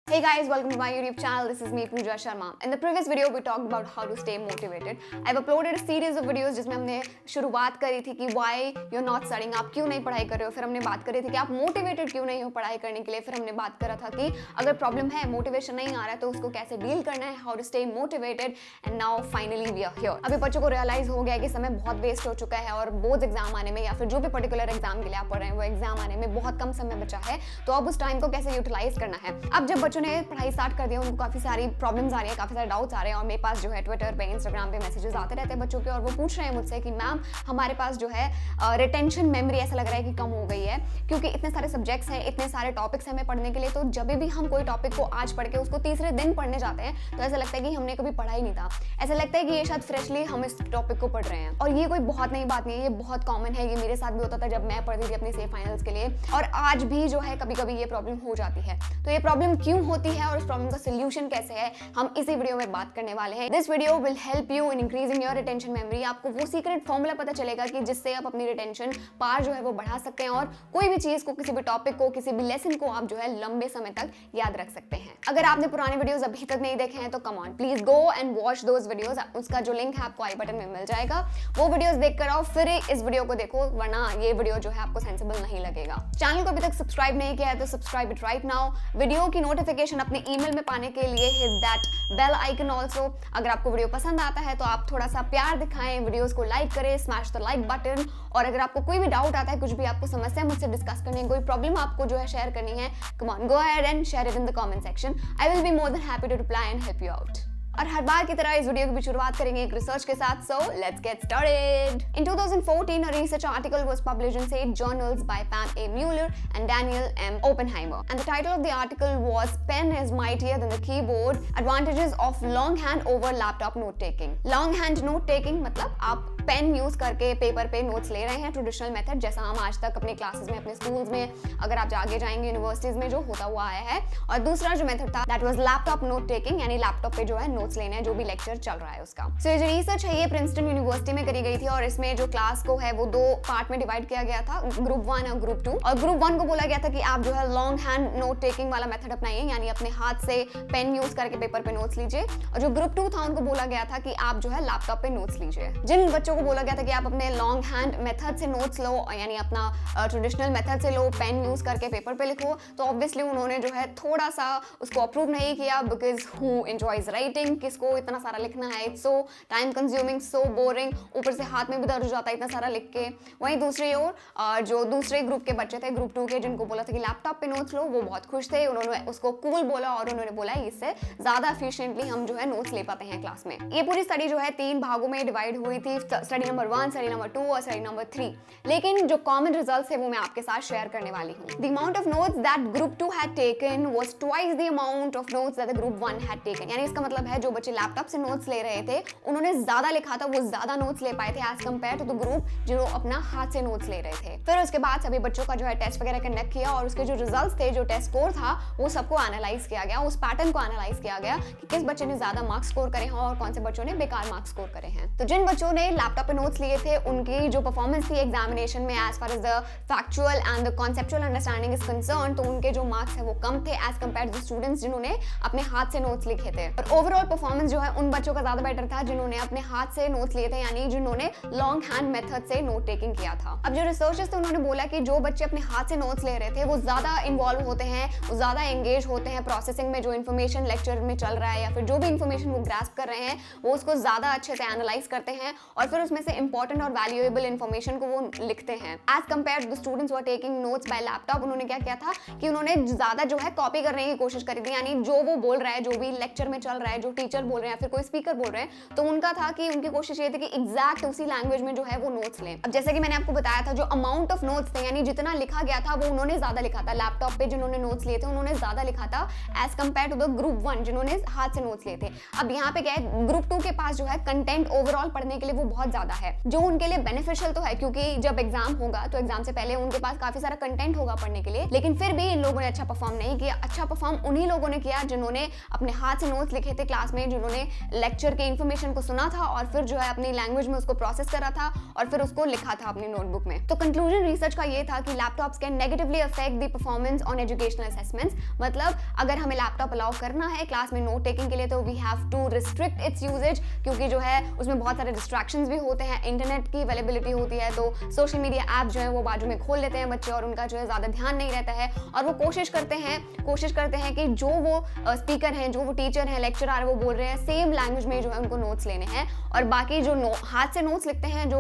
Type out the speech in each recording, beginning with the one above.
Hey guys, welcome to my YouTube channel. This is me, Pooja Sharma. In the previous video, we talked about how to stay motivated. I've uploaded a series of videos जिसमें हमने शुरुआत करी थी कि why you're not studying, आप क्यों नहीं पढ़ाई कर रहे हो. फिर हमने बात करी थी कि आप motivated क्यों नहीं हो पढ़ाई करने के लिए. फिर हमने बात करा था कि अगर प्रॉब्लम है, मोटिवेशन नहीं आ रहा है तो उसको कैसे डील करना है, how to stay motivated. And now finally we are here. अभी बच्चों को रियलाइज हो गया कि समय बहुत वेस्ट हो चुका है और बोर्ड एग्जाम आने में या फिर जो भी पर्टिकुलर एग्जाम के लिए आप पढ़ रहे हैं वो एग्जाम आने में बहुत कम समय बचा है. तो अब उस टाइम को कैसे यूटिलाइज करना है. अब जब बच्चों ने पढ़ाई स्टार्ट कर दिया, उनको काफी सारी प्रॉब्लम्स आ रही है, काफी सारे डाउट्स आ रहे हैं और मेरे पास जो है ट्विटर पे, इंस्टाग्राम पे मैसेजेस आते रहते हैं बच्चों के और वो पूछ रहे हैं मुझसे कि मैम हमारे पास जो है रिटेंशन मेमोरी ऐसा लग रहा है कि कम हो गई है क्योंकि इतने सारे सब्जेक्ट्स हैं, इतने सारे टॉपिक्स हैं हमें पढ़ने के लिए. तो जब भी हम कोई टॉपिक को आज पढ़ के उसको तीसरे दिन पढ़ने जाते हैं तो ऐसा लगता है कि हमने कभी पढ़ा ही नहीं था. ऐसा लगता है कि ये शायद फ्रेशली हम इस टॉपिक को पढ़ रहे हैं. और ये कोई बहुत नई बात नहीं है, ये बहुत कॉमन है. ये मेरे साथ भी होता था जब मैं पढ़ती थी अपने सेफ फाइनल्स के लिए और आज भी जो है कभी कभी ये प्रॉब्लम हो जाती है. तो ये प्रॉब्लम क्यों होती है और उस प्रॉब्लम का सोल्यूशन कैसे है, हम इसी वीडियो में बात करने वाले हैं. This video will help you in increasing your retention memory. आपको वो सीक्रेट फॉर्मूला पता चलेगा कि जिससे आप अपनी रिटेंशन पार जो है वो बढ़ा सकते हैं और कोई भी चीज को, किसी भी टॉपिक को, किसी भी लेसन को आप जो है लंबे समय तक याद रख सकते हैं. अगर आपने पुराने वीडियोस अभी तक नहीं देखे हैं तो come on please go and watch those videos. उसका जो लिंक है आपको आई बटन में मिल जाएगा. वो वीडियोस देखकर आओ, फिर इस वीडियो को देखो, वरना ये वीडियो जो है आपको सेंसिबल नहीं लगेगा. चैनल को अभी तक सब्सक्राइब नहीं किया है तो subscribe it right now. Video की नोटिफिकेशन अपने ईमेल में पाने के लिए hit that bell icon also. अगर आपको वीडियो पसंद आता है तो आप थोड़ा सा प्यार दिखाएं, वीडियोस को लाइक करें, स्मैश द लाइक बटन. और अगर आपको कोई भी डाउट आता है, कुछ भी आपको समस्या मुझसे डिस्कस करनी है, कोई प्रॉब्लम आपको जो है शेयर करनी है, come on go ahead and share it in the comment section. I will be more than happy to reply and help you out. और हर बार की तरह इस वीडियो की भी शुरुआत करेंगे एक रिसर्च के साथ. So let's get started. In 2014 a research article was published in Sage Journals by Pam A. Mueller and Daniel M. Oppenheimer. And the title of the article was Pen is Mightier Than the Keyboard: Advantages of Longhand over Laptop Note Taking. Longhand note taking मतलब आप pen use करके paper पे notes ले रहे हैं, traditional method जैसा हम आज तक अपने क्लासेस में, अपने स्कूल्स में, अगर आप आगे जाएंगे यूनिवर्सिटीज में जो होता हुआ आया है. और दूसरा जो मेथड था that was laptop note taking, यानी लैपटॉप पे जो है नोट्स लेने हैं, जो भी लेक्चर चल रहा है उसका. सो ये जो रिसर्च है ये प्रिंसटन यूनिवर्सिटी में करी गई थी और इसमें जो क्लास को है वो दो पार्ट में डिवाइड किया गया था, ग्रुप 1 और ग्रुप 2. और ग्रुप 1 को बोला गया था कि आप जो है लॉन्ग हैंड नोट टेकिंग वाला मेथड अपनाइए, यानी अपने हाथ से पेन यूज करके पेपर पे नोट्स लीजिए. और जो ग्रुप 2 था उनको बोला गया था कि आप जो है लैपटॉप पे नोट्स लीजिए. जिन बच्चों को बोला गया था कि आप अपने लॉन्ग हैंड मेथड से नोट्स लो, यानी अपना ट्रेडिशनल मेथड से लो, पेन यूज करके पेपर पे लिखो, तो ऑब्वियसली उन्होंने जो है थोड़ा सा उसको अप्रूव नहीं किया. बिकॉज हु एंजॉयज राइटिंग, किसको इतना सारा लिखना है, it's so time consuming, so boring, ऊपर से हाथ में भी दर्द हो जाता है इतना सारा लिख के. वहीं दूसरी ओर जो दूसरे ग्रुप के बच्चे थे, ग्रुप 2 के, जिनको बोला था कि लैपटॉप पे नोट्स लो, वो बहुत खुश थे. उन्होंने उसको कूल बोला और उन्होंने बोला इससे ज्यादा एफिशिएंटली हम जो है नोट्स ले पाते हैं क्लास में. ये पूरी स्टडी जो है 3 भागों में डिवाइड हुई थी, स्टडी नंबर 1, स्टडी नंबर 2 और स्टडी नंबर 3. लेकिन जो कॉमन रिजल्ट्स है वो मैं आपके साथ शेयर करने वाली हूँ. The amount of notes that group 2 had taken was twice the amount of notes that the group 1 had taken. यानी इसका मतलब है जो बच्चे लैपटॉप से नोट्स ले रहे थे उन्होंने ज्यादा लिखा था, वो ज्यादा नोट्स ले पाए थे as compare to the group जो अपना हाथ से नोट्स ले रहे थे. फिर उसके बाद सभी बच्चों का जो है टेस्ट वगैरह कंडक्ट किया और उसके जो रिजल्ट्स थे, जो टेस्ट स्कोर था, वो सबको एनालाइज किया गया, उस पैटर्न को एनालाइज किया गया कि किस बच्चे ने ज्यादा मार्क्स स्कोर करे हैं और कौन से बच्चों ने बेकार मार्क्स स्कोर करे हैं. तो जिन बच्चों ने लैपटॉप पे नोट्स लिए थे उनकी जो परफॉर्मेंस थी एग्जामिनेशन में as far as the factual and the conceptual understanding is concern, तो उनके जो मार्क्स है वो कम थे एज कंपेयर टू स्टूडेंट्स जिन्होंने अपने हाथ से नोट्स लिखे थे. और ओवरऑल परफॉर्मेंस जो है उन बच्चों का ज्यादा बेटर था जिन्होंने अपने हाथ से नोट्स लिए थे, यानी जिन्होंने लॉन्ग हैंड मेथड से नोट टेकिंग किया था. अब जो रिसर्चर्स थे उन्होंने बोला कि जो बच्चे अपने हाथ से नोट्स ले रहे थे वो ज्यादा इन्वॉल्व होते हैं, वो ज्यादा एंगेज होते हैं प्रोसेसिंग में, जो इन्फॉर्मेशन लेक्चर में चल रहा है या फिर जो भी इन्फॉर्मेशन वो ग्रास्प कर रहे हैं वो उसको ज्यादा अच्छे से एनालाइज करते हैं और फिर उसमें से इंपॉर्टेंट और वैल्यूएबल इन्फॉर्मेशन को वो लिखते हैं. As compare to the students who are taking notes by laptop, उन्होंने क्या किया था कि उन्होंने ज्यादा जो है कॉपी करने की कोशिश करी थी, यानी जो वो बोल रहा है, जो भी लेक्चर में चल रहा है, जो टीचर बोल रहे हैं, फिर कोई स्पीकर बोल रहे हैं, तो उनका था कि उनकी कोशिश ये थी कि एग्जैक्ट उसी लैंग्वेज में जो है वो नोट्स लें. अब जैसे कि मैंने आपको बताया था जो अमाउंट ऑफ नोट्स थे, यानी जितना लिखा गया था वो उन्होंने ज्यादा लिखा था. लैपटॉप पे जिन्होंने नोट्स लिए थे उन्होंने ज्यादा लिखा था as compare to the group 1 जिन्होंने हाथ से नोट्स लिए थे. अब यहाँ पे क्या है, ग्रुप 2 के पास जो है कंटेंट ओवरऑल पढ़ने के लिए वो बहुत ज्यादा है, जो उनके लिए बेनिफिशियल तो है क्योंकि जब एग्जाम होगा तो एग्जाम से पहले उनके पास काफी सारा कंटेंट होगा पढ़ने के लिए. लेकिन फिर भी इन लोगों ने अच्छा परफॉर्म नहीं किया. अच्छा परफॉर्म उन्हीं लोगों ने किया जिन्होंने अपने हाथ से नोट्स लिखे थे, क्लास क्लास में जिन्होंने लेक्चर के इन्फॉर्मेशन को सुना था और फिर जो है अपनी लैंग्वेज में उसको प्रोसेस करा था और फिर उसको लिखा था अपनी नोटबुक में। तो कंक्लूजन रिसर्च का ये था कि laptops can negatively affect the performance on educational assessments. मतलब अगर हमें लैपटॉप अलाउ करना है क्लास में नोट टेकिंग के लिए तो we have to restrict its usage, क्योंकि जो है उसमें बहुत सारे डिस्ट्रैक्शंस भी होते हैं, इंटरनेट की अवेलेबिलिटी होती है, तो सोशल मीडिया ऐप जो है वो बाजू में खोल लेते हैं बच्चे और उनका जो है ज़्यादा ध्यान नहीं रहता है और वो कोशिश करते हैं कि जो वो स्पीकर हैं, जो वो टीचर हैं, लेक्चरर वो बोल रहे हैं सेम लैंग्वेज में जो है उनको नोट्स लेने हैं। और बाकी जो हाथ से नोट्स लिखते हैं, जो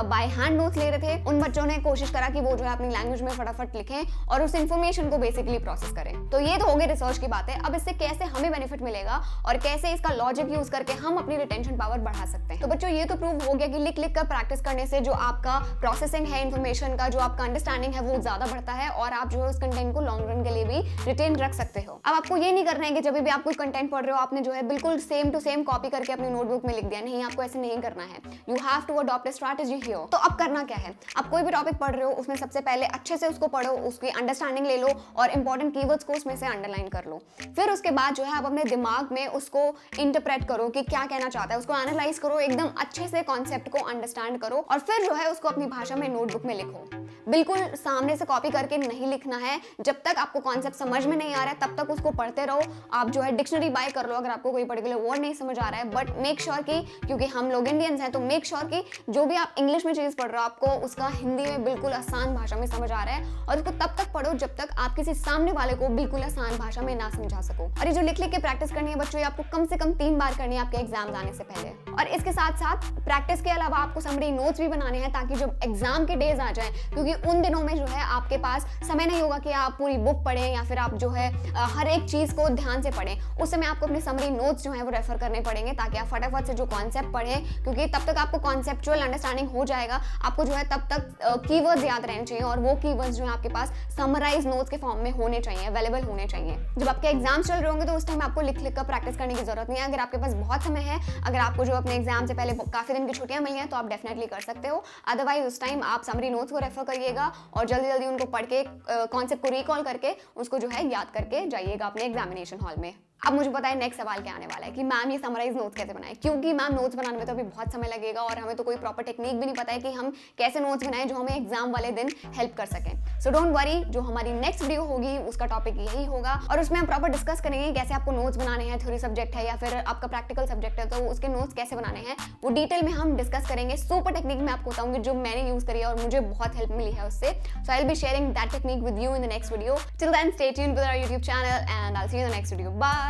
बाय हैंड नोट्स ले रहे थे, उन बच्चों ने कोशिश करा कि वो जो है अपनी लैंग्वेज में फटाफट लिखें और उस इन्फॉर्मेशन को बेसिकली प्रोसेस करें। तो ये तो हो गई रिसर्च की बात है। अब इससे कैसे हमें बेनिफिट मिलेगा और कैसे इसका लॉजिक यूज करके हम अपनी रिटेंशन पावर बढ़ा सकते हैं। तो बच्चों ये तो प्रूव हो गया कि लिख कर प्रैक्टिस करने से जो आपका प्रोसेसिंग है इन्फॉर्मेशन का, जो आपका अंडरस्टैंडिंग है वो ज्यादा बढ़ता है और आप जो है उस कंटेंट को लॉन्ग रन के लिए भी रिटेन रख सकते हो। अब आपको ये नहीं करना है कि जब भी आप कोई कंटेंट पढ़ रहे हो आपने जो है बिल्कुल सेम टू सेम कॉपी करके अपनी नोटबुक में लिख दिया। नहीं, आपको ऐसे नहीं करना है। You have to adopt a strategy here. तो अब करना क्या है, आप कोई भी टॉपिक पढ़ रहे हो उसमें सबसे पहले अच्छे से उसको पढ़ो, उसकी अंडरस्टैंडिंग ले लो और इंपॉर्टेंट कीवर्ड्स को उसमें से अंडरलाइन कर लो। फिर उसके बाद जो है आप अपने दिमाग में उसको इंटरप्रेट करो कि क्या कहना चाहता है, उसको एनालाइज करो, एकदम अच्छे से कॉन्सेप्ट को अंडरस्टैंड करो और फिर जो है उसको अपनी भाषा में नोटबुक में लिखो। बिल्कुल सामने से कॉपी करके नहीं लिखना है। जब तक आपको कॉन्सेप्ट समझ में नहीं आ रहा है तब तक उसको पढ़ते रहो। आप जो है डिक्शनरी बाय कर लो अगर आपको कोई पर्टिकुलर वर्ड नहीं समझ आ रहा है, बट मेक श्योर कि, क्योंकि हम लोग इंडियंस हैं, तो मेक श्योर कि जो भी आप इंग्लिश में चीज पढ़ रहे हो आपको उसका हिंदी में बिल्कुल आसान भाषा में समझ आ रहा है और उसको तब तक पढ़ो जब तक आप किसी सामने वाले को बिल्कुल आसान भाषा में ना समझा सको। और ये जो लिख लिख के प्रैक्टिस करनी है बच्चों, ये आपको कम से कम 3 बार करनी है आपके एग्जाम आने से पहले। और इसके साथ साथ प्रैक्टिस के अलावा आपको समरी नोट्स भी बनाने हैं ताकि जब एग्जाम के डेज आ जाए, क्योंकि उन दिनों में जो है आपके पास समय नहीं होगा कि आप पूरी बुक पढ़ें या फिर आप जो है हर एक चीज को ध्यान से पढ़ें। उस समय आपको अपने समरी नोट्स जो है वो रेफर करने पड़ेंगे ताकि आप फटाफट से जो कॉन्सेप्ट पढ़ें, क्योंकि तब तक आपको कॉन्सेप्चुअल अंडरस्टैंडिंग हो जाएगा। आपको जो है तब तक कीवर्ड्स याद रहने चाहिए और वो कीवर्ड्स जो है आपके पास समराइज नोट्स के फॉर्म में होने चाहिए, अवेलेबल होने चाहिए। जब आपके एग्जाम चल रहे होंगे तो उस टाइम आपको लिख लिख कर प्रैक्टिस करने की जरूरत नहीं है। अगर आपके पास बहुत समय है, अगर आपको जो अपने एग्जाम से पहले काफी दिन की छुट्टियां मिली हैं तो आप डेफिनेटली कर सकते हो। अदरवाइज उस टाइम आप समरी नोट्स को रेफर करिएगा और जल्दी जल्दी उनको पढ़ के कॉन्सेप्ट को रिकॉल करके उसको जो है याद करके जाइएगा अपने एग्जामिनेशन हॉल में। अब मुझे पता है नेक्स्ट सवाल क्या आने वाला है कि मैम ये समराइज नोट्स कैसे बनाएं, क्योंकि मैम नोट्स बनाने में तो अभी बहुत समय लगेगा और हमें तो कोई प्रॉपर टेक्निक भी नहीं पता है कि हम कैसे नोट्स बनाएं जो हमें एग्जाम वाले दिन हेल्प कर सकें। सो डोंट वरी, जो हमारी नेक्स्ट वीडियो होगी उसका टॉपिक यही होगा और उसमें हम प्रॉपर डिस्कस करेंगे कैसे आपको नोट्स बनाने हैं, थ्योरी सब्जेक्ट है या फिर आपका प्रैक्टिकल सब्जेक्ट है तो उसके नोट्स कैसे बनाने हैं वो डिटेल में हम डिस्कस करेंगे। सुपर टेक्निक मैं आपको बताऊंगी जो मैंने यूज करी है और मुझे बहुत हेल्प मिली है उससे। So I will be sharing that technique with you in the next video. Till then stay tuned with our YouTube channel and I'll see you in the next video. Bye.